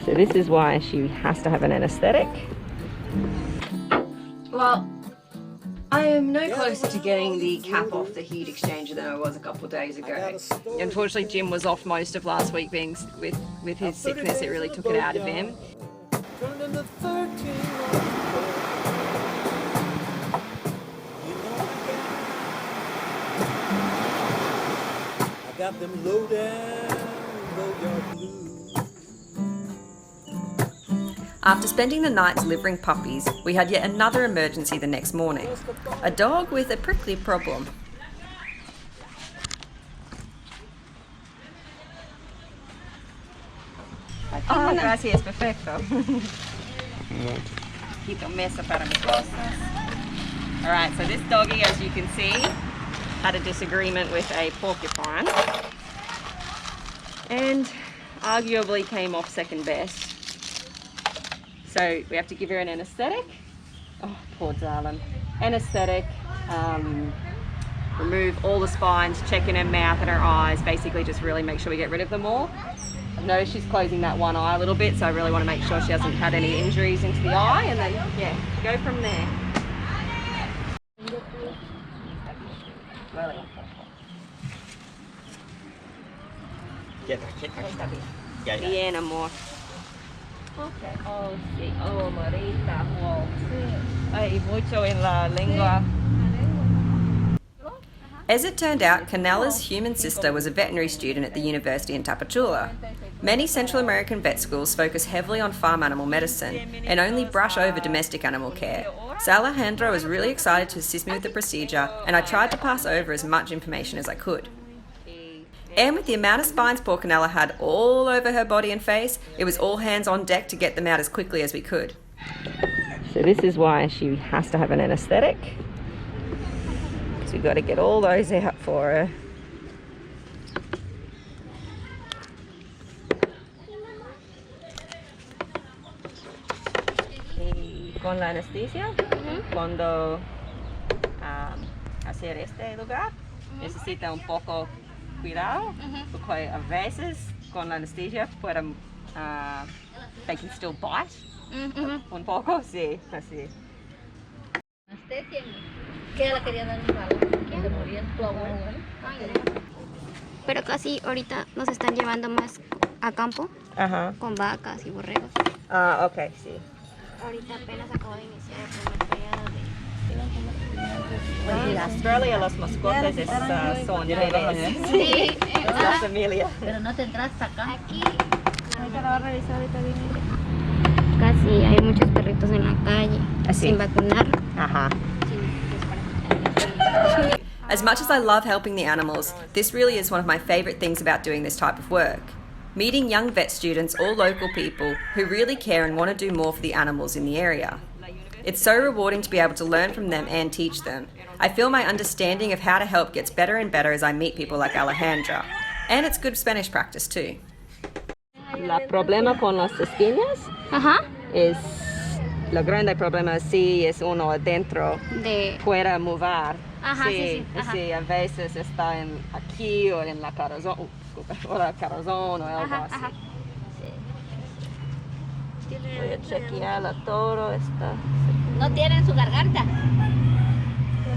So this is why she has to have an anesthetic. Well, I am no closer to getting the cap off the heat exchanger than I was a couple of days ago. Unfortunately, Jim was off most of last week being with his sickness. It really took it out of him. Got them low down, low yard blues. After spending the night delivering puppies, we had yet another emergency the next morning. A dog with a prickly problem. Oh, gracias, perfecto. Quito mesa para mis cosas. Alright, so this doggy, as you can see, had a disagreement with a porcupine and arguably came off second best. So we have to give her an anesthetic. Oh, poor darling. Anesthetic, remove all the spines, check in her mouth and her eyes, basically just really make sure we get rid of them all. I've noticed she's closing that one eye a little bit, so I really want to make sure she hasn't had any injuries into the eye, and then, yeah, go from there. Bien, amor. Okay. Oh, sí. Oh, Marita. Wow. Hay mucho en la lengua. As it turned out, Canela's human sister was a veterinary student at the university in Tapachula. Many Central American vet schools focus heavily on farm animal medicine and only brush over domestic animal care. So Alejandra was really excited to assist me with the procedure, and I tried to pass over as much information as I could. And with the amount of spines poor Canela had all over her body and face, it was all hands on deck to get them out as quickly as we could. So this is why she has to have an anesthetic, because we've got to get all those out for her. Y con la anestesia, cuando hacer este lugar, necesita un poco cuidado, porque a veces con la anestesia pueden, they can still bite un poco, sí, así. Anestesia, que la quería dar un bala, que se moría tu abuelo. Pero casi ahorita nos están llevando más a campo, con vacas y borregos. Ah, ok, sí. Ahorita apenas acabo de iniciar el primer periodo de... En Australia las mascotas son bebés. Sí, La familia. Pero no tendrás acá. aquí, ahorita lo voy a revisar ahorita bien. Casi hay muchos perritos en la calle, sin vacunar. As much as I love helping the animals, this really is one of my favourite things about doing this type of work. Meeting young vet students or local people who really care and want to do more for the animals in the area. It's so rewarding to be able to learn from them and teach them. I feel my understanding of how to help gets better and better as I meet people like Alejandra. And it's good Spanish practice too. El problema con las espinas es, lo grande problema sí es uno adentro pueda mover. Sí, a veces está aquí o en la corazón, o la corazón o algo así. Voy a chequearla todo. No tienen su garganta.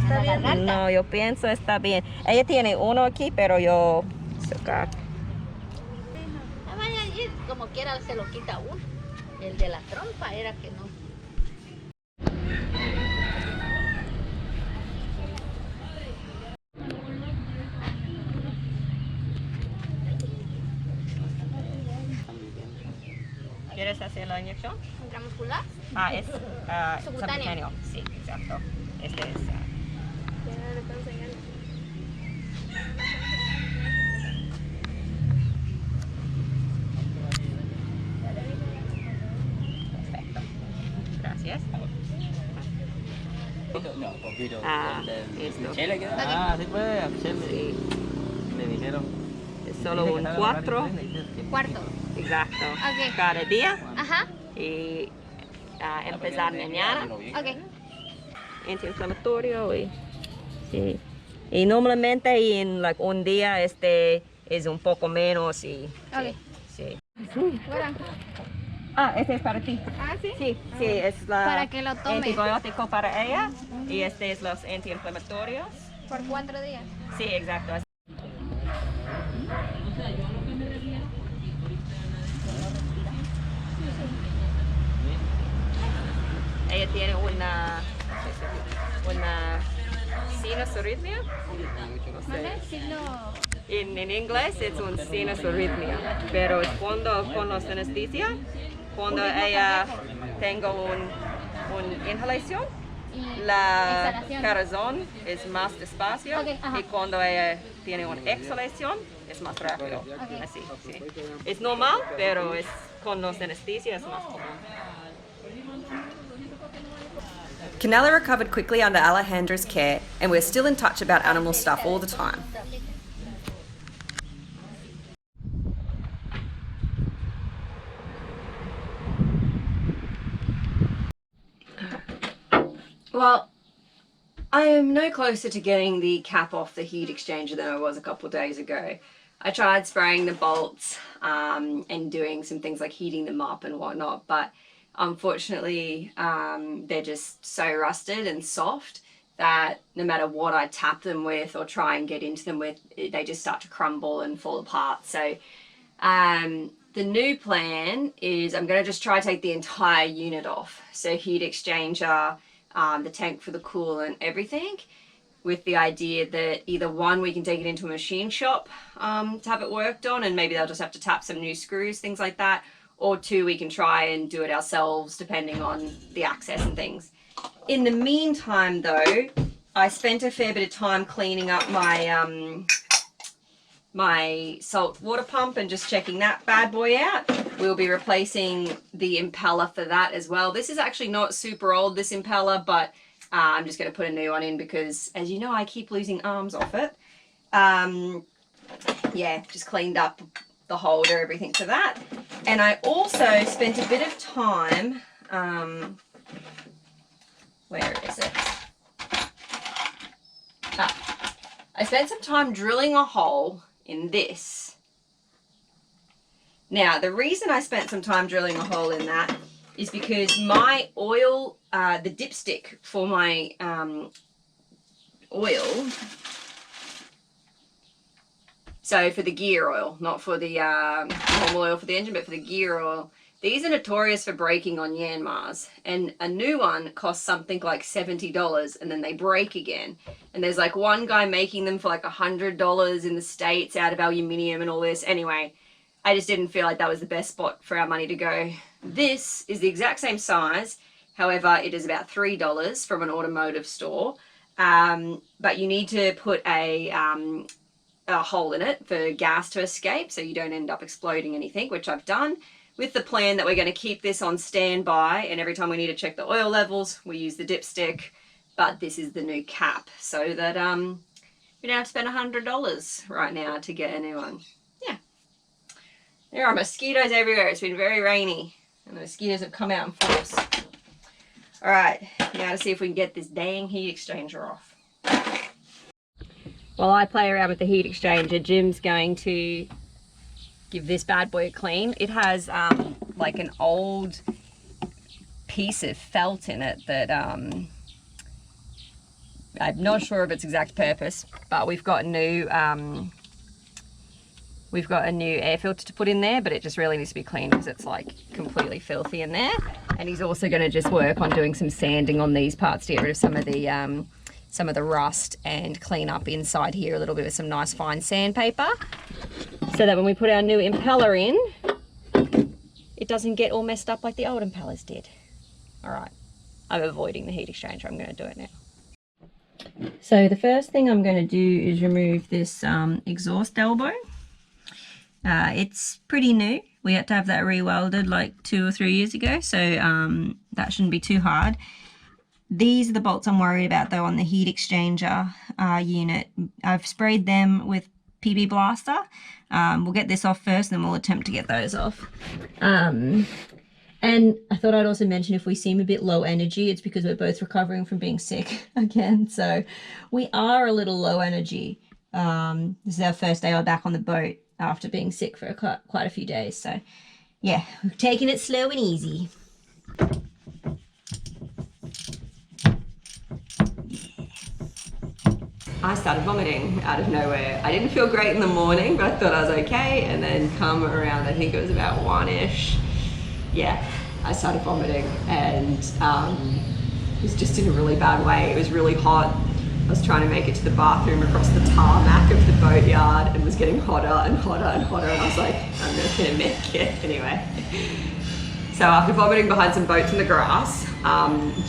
¿Está bien? No, yo pienso está bien. Ella tiene uno aquí, pero yo sacar. Como quiera se lo quita uno. El de la trompa era que no. ¿Quieres hacer la inyección? ¿Intramuscular? Es subcutáneo. Sí, exacto. Este es. Perfecto. Gracias. Esto. Sí. Me dijeron. Es solo un 4. Cuarto. Exacto. Ok. Cada día. Ajá. Y empezar mañana. Ok. Antiinflamatorio y sí. Y normalmente en un día es un poco menos y Ok. sí. Bueno. Ah, este es para ti. Ah, sí. Sí, sí, es la Para que lo tome. antibiótico para ella y este es los antiinflamatorios. Por 4 días. Sí, exacto. Ella tiene una sinusorritmia. ¿Vale? Signo. En inglés es un sinusorritmia, pero es cuando con los anestesia, cuando ella tenga una inhalación, la corazón es más despacio y cuando ella tiene una exhalación es más rápido. Así, sí. Es normal, pero es con los anestesia es más común. Canela recovered quickly under Alejandra's care, and we're still in touch about animal stuff all the time. Well, I am no closer to getting the cap off the heat exchanger than I was a couple of days ago. I tried spraying the bolts and doing some things like heating them up and whatnot, but unfortunately they're just so rusted and soft that no matter what I tap them with or try and get into them with, they just start to crumble and fall apart. So the new plan is I'm going to just try to take the entire unit off. So heat exchanger, the tank for the coolant, everything, with the idea that either one, we can take it into a machine shop to have it worked on and maybe they'll just have to tap some new screws, things like that, or two, we can try and do it ourselves depending on the access and things. In the meantime though, I spent a fair bit of time cleaning up my my salt water pump and just checking that bad boy out. We'll be replacing the impeller for that as well. This is actually not super old, this impeller, but I'm just going to put a new one in because, as you know, I keep losing arms off it. Yeah, just cleaned up the holder, everything for that. And I also spent a bit of time, where is it? I spent some time drilling a hole in this. Now, the reason I spent some time drilling a hole in that is because my oil, the dipstick for my oil, so for the gear oil, not for the normal oil for the engine, but for the gear oil, these are notorious for breaking on Yanmars, and a new one costs something like $70 and then they break again. And there's like one guy making them for like $100 in the States out of aluminium and all this. Anyway, I just didn't feel like that was the best spot for our money to go. This is the exact same size. However, it is about $3 from an automotive store. But you need to put a hole in it for gas to escape so you don't end up exploding anything, which I've done, with the plan that we're going to keep this on standby, and every time we need to check the oil levels, we use the dipstick. But this is the new cap, so that we don't have to spend $100 right now to get a new one. Yeah. There are mosquitoes everywhere. It's been very rainy, and the mosquitoes have come out in force. All right, now to see if we can get this dang heat exchanger off. While I play around with the heat exchanger, Jim's going to give this bad boy a clean. It has like an old piece of felt in it that I'm not sure of its exact purpose, but we've got a new air filter to put in there, but it just really needs to be cleaned because it's like completely filthy in there. And he's also going to just work on doing some sanding on these parts to get rid of some of the rust and clean up inside here a little bit with some nice fine sandpaper, so that when we put our new impeller in, it doesn't get all messed up like the old impellers did. All right, I'm avoiding the heat exchanger. I'm going to do it now. So the first thing I'm going to do is remove this exhaust elbow. It's pretty new. We had to have that re-welded like 2 or 3 years ago, so that shouldn't be too hard. These are the bolts I'm worried about though on the heat exchanger unit. I've sprayed them with PB Blaster. We'll get this off first and then we'll attempt to get those off. And I thought I'd also mention, if we seem a bit low energy, it's because we're both recovering from being sick again. So we are a little low energy. This is our first day back on the boat after being sick for quite a few days. So yeah, we're taking it slow and easy. I started vomiting out of nowhere. I didn't feel great in the morning, but I thought I was okay. And then come around, I think it was about 1-ish, yeah, I started vomiting, and it was just in a really bad way. It was really hot. I was trying to make it to the bathroom across the tarmac of the boatyard, and it was getting hotter and hotter and hotter, and I was like, I'm not gonna make it anyway. So after vomiting behind some boats in the grass,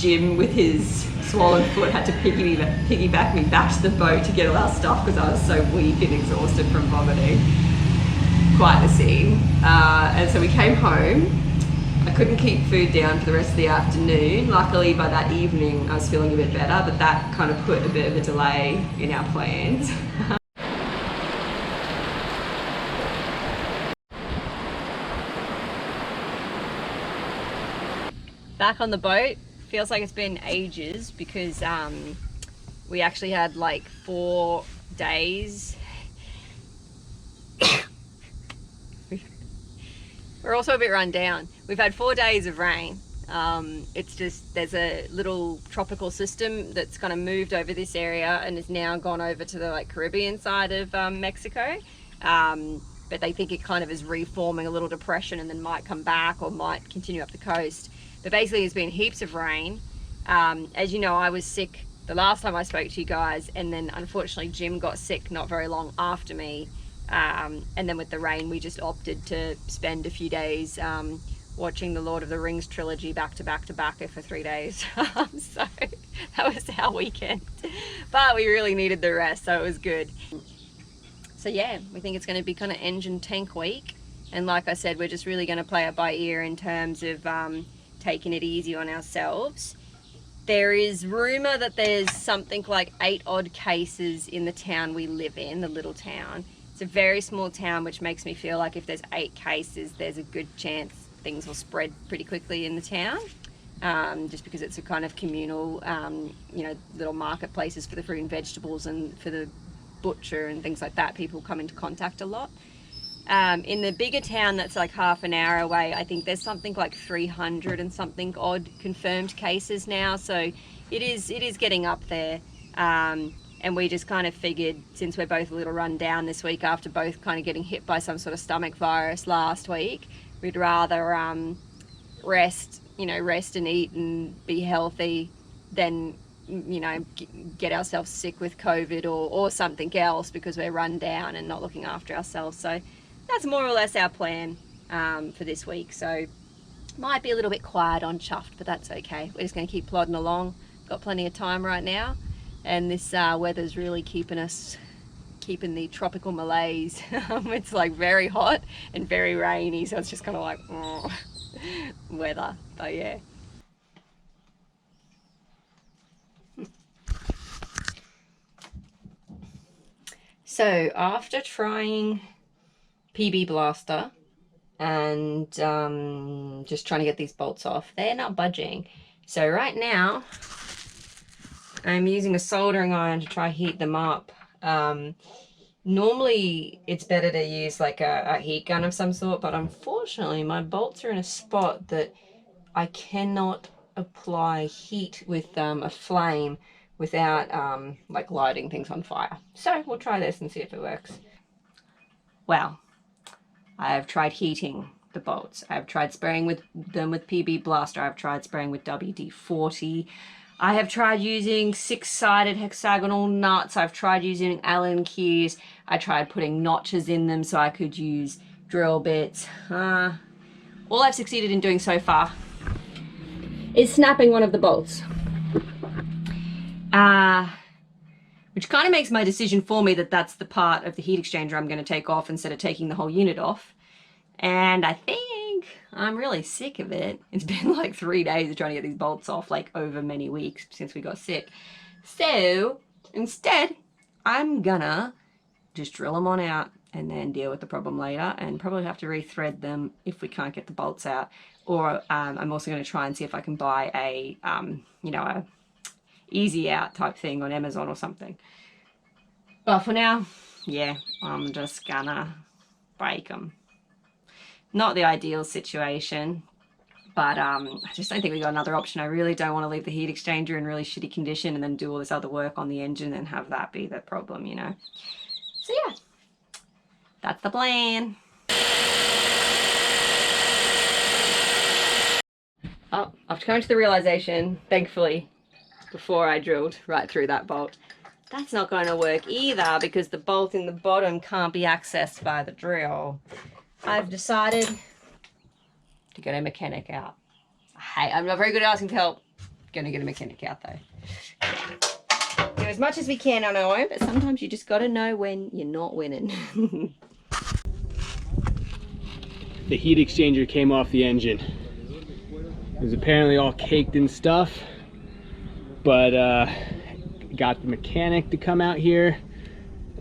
Jim with his swollen foot had to piggyback me back to the boat to get all our stuff because I was so weak and exhausted from vomiting. Quite the scene. And so we came home. I couldn't keep food down for the rest of the afternoon. Luckily by that evening I was feeling a bit better, but that kind of put a bit of a delay in our plans. Back on the boat, feels like it's been ages because we actually had like 4 days. We're also a bit run down. We've had 4 days of rain. It's just, there's a little tropical system that's kind of moved over this area and has now gone over to the like Caribbean side of Mexico. But they think it kind of is reforming a little depression and then might come back or might continue up the coast. But basically there's been heaps of rain. As you know, I was sick the last time I spoke to you guys, and then unfortunately Jim got sick not very long after me. And then with the rain, we just opted to spend a few days watching the Lord of the Rings trilogy back to back to back for 3 days. So that was our weekend. But we really needed the rest, so it was good. So yeah, we think it's going to be kind of engine tank week. And like I said, we're just really going to play it by ear in terms of taking it easy on ourselves. There is rumour that there's something like 8 odd cases in the town we live in, the little town. It's a very small town, which makes me feel like if there's 8 cases, there's a good chance things will spread pretty quickly in the town. Just because it's a kind of communal, you know, little marketplaces for the fruit and vegetables and for the butcher and things like that. People come into contact a lot. In the bigger town that's like half an hour away, I think there's something like 300 and something odd confirmed cases now. So it is getting up there. And we just kind of figured, since we're both a little run down this week after both kind of getting hit by some sort of stomach virus last week, we'd rather rest and eat and be healthy than, you know, get ourselves sick with COVID or something else because we're run down and not looking after ourselves. So that's more or less our plan for this week. So might be a little bit quiet on Chuffed, but that's okay. We're just going to keep plodding along. Got plenty of time right now, and this weather's really keeping the tropical malaise. It's like very hot and very rainy, so it's just kind of like weather. But yeah. So after trying PB Blaster and just trying to get these bolts off, they're not budging. So right now I'm using a soldering iron to try heat them up. Normally it's better to use like a heat gun of some sort, but unfortunately my bolts are in a spot that I cannot apply heat with a flame without like lighting things on fire. So we'll try this and see if it works. Well, I have tried heating the bolts. I've tried spraying them with PB Blaster. I've tried spraying with WD-40. I have tried using 6-sided hexagonal nuts. I've tried using Allen keys. I tried putting notches in them so I could use drill bits. All I've succeeded in doing so far is snapping one of the bolts. Which kind of makes my decision for me that that's the part of the heat exchanger I'm going to take off instead of taking the whole unit off. And I think I'm really sick of it. It's been like 3 days of trying to get these bolts off, like over many weeks since we got sick. So instead, I'm gonna just drill them on out and then deal with the problem later, and probably have to rethread them if we can't get the bolts out. Or I'm also going to try and see if I can buy a, you know, a easy out type thing on Amazon or something. But for now, yeah, I'm just gonna break them. Not the ideal situation, but I just don't think we got another option. I really don't want to leave the heat exchanger in really shitty condition and then do all this other work on the engine and have that be the problem, you know? So yeah, that's the plan. Oh, I've come to the realization, thankfully, before I drilled right through that bolt, that's not going to work either because the bolt in the bottom can't be accessed by the drill. I've decided to get a mechanic out. Hey, I'm not very good at asking for help. Gonna get a mechanic out though. Do as much as we can on our own, but sometimes you just gotta know when you're not winning. The heat exchanger came off the engine. It was apparently all caked in stuff, but got the mechanic to come out here,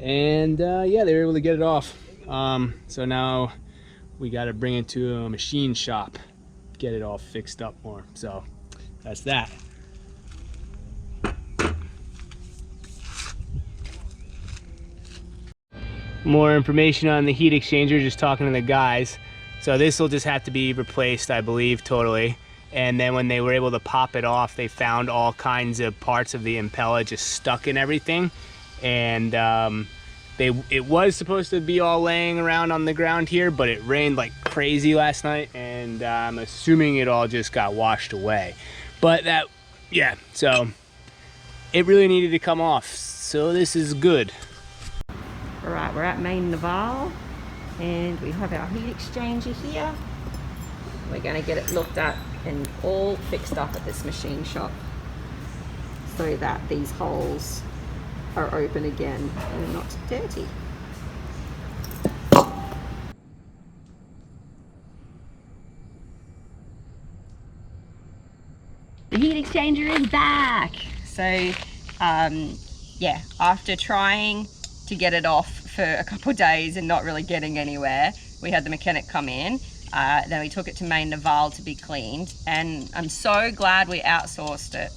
and yeah, they were able to get it off. So now we got to bring it to a machine shop, get it all fixed up more. So that's that. More information on the heat exchanger, just talking to the guys. So this will just have to be replaced, I believe, totally. And then when they were able to pop it off, they found all kinds of parts of the impeller just stuck in everything. And it was supposed to be all laying around on the ground here, but it rained like crazy last night, and I'm assuming it all just got washed away. But that, yeah, so it really needed to come off. So this is good. All right, we're at Main Naval, and we have our heat exchanger here. We're gonna get it looked at and all fixed up at this machine shop so that these holes are open again and not dirty. The heat exchanger is back. So yeah, after trying to get it off for a couple of days and not really getting anywhere, we had the mechanic come in. Then we took it to Main Naval to be cleaned, and I'm so glad we outsourced it.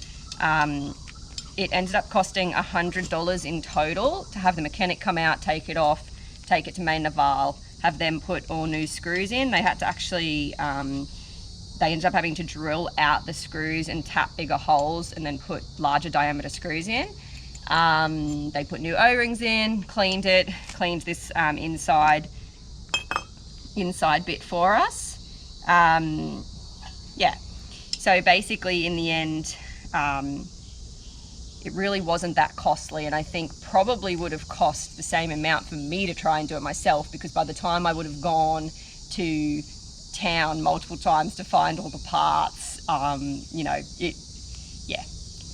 It ended up costing $100 in total to have the mechanic come out, take it off, take it to Main Naval, have them put all new screws in. They had to actually, they ended up having to drill out the screws and tap bigger holes and then put larger diameter screws in. They put new O-rings in, cleaned it, cleaned this inside bit for us. Yeah, so basically in the end, it really wasn't that costly, and I think probably would have cost the same amount for me to try and do it myself, because by the time I would have gone to town multiple times to find all the parts, you know, it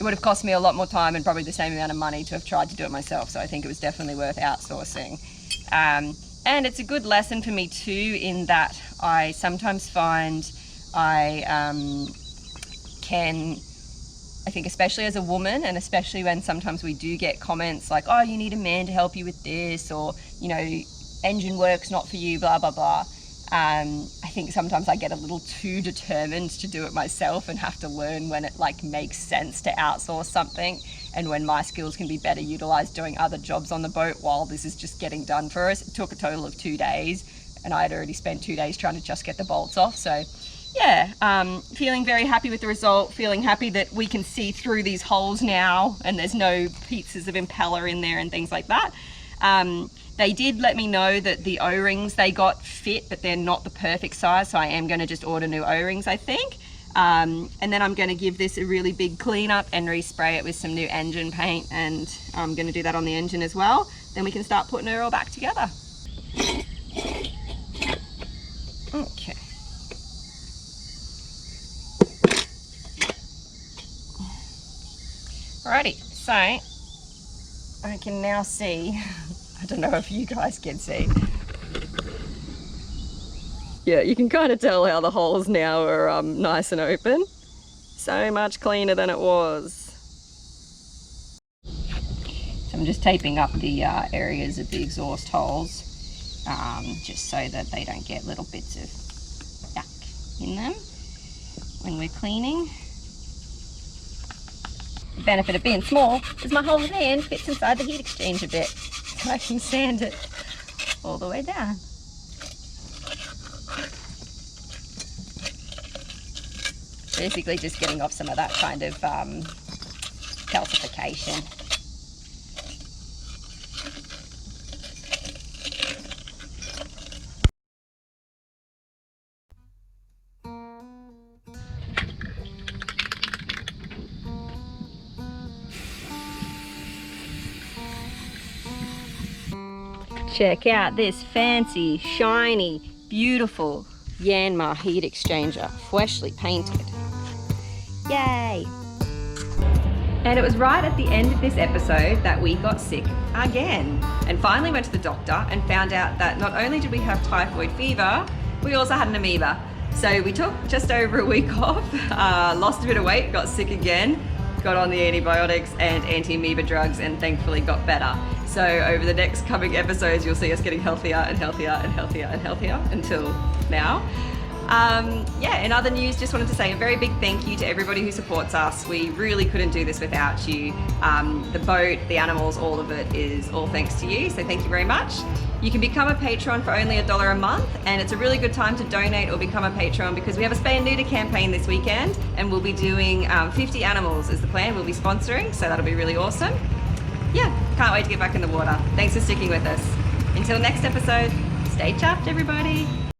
would have cost me a lot more time and probably the same amount of money to have tried to do it myself. So I think it was definitely worth outsourcing. And it's a good lesson for me too, in that I sometimes find I think especially as a woman, and especially when sometimes we do get comments like, oh, you need a man to help you with this, or, you know, engine work's not for you, blah, blah, blah. I think sometimes I get a little too determined to do it myself and have to learn when it like makes sense to outsource something, and when my skills can be better utilized doing other jobs on the boat while this is just getting done for us. It took a total of 2 days, and I had already spent 2 days trying to just get the bolts off. So yeah, feeling very happy with the result, feeling happy that we can see through these holes now and there's no pieces of impeller in there and things like that. They did let me know that the O-rings they got fit, but they're not the perfect size, so I am going to just order new O-rings, I think. And then I'm going to give this a really big clean up and respray it with some new engine paint, and I'm going to do that on the engine as well. Then we can start putting it all back together. Okay. Alrighty, so I can now see, I don't know if you guys can see. Yeah, you can kind of tell how the holes now are nice and open. So much cleaner than it was. So I'm just taping up the areas of the exhaust holes, just so that they don't get little bits of yuck in them when we're cleaning. The benefit of being small is my whole hand fits inside the heat exchanger bit, so I can sand it all the way down. Basically just getting off some of that kind of calcification. Check out this fancy, shiny, beautiful Yanmar heat exchanger, freshly painted. Yay! And it was right at the end of this episode that we got sick again, and finally went to the doctor and found out that not only did we have typhoid fever, we also had an amoeba. So we took just over a week off, lost a bit of weight, got sick again, got on the antibiotics and anti-amoeba drugs, and thankfully got better. So over the next coming episodes, you'll see us getting healthier and healthier and healthier and healthier until now. Yeah, in other news, just wanted to say a very big thank you to everybody who supports us. We really couldn't do this without you. The boat, the animals, all of it is all thanks to you, so thank you very much. You can become a patron for only $1 a month, and it's a really good time to donate or become a patron because we have a spay and neuter campaign this weekend, and we'll be doing 50 animals is the plan we'll be sponsoring, so that'll be really awesome. Yeah, can't wait to get back in the water. Thanks for sticking with us. Until next episode, stay chuffed, everybody.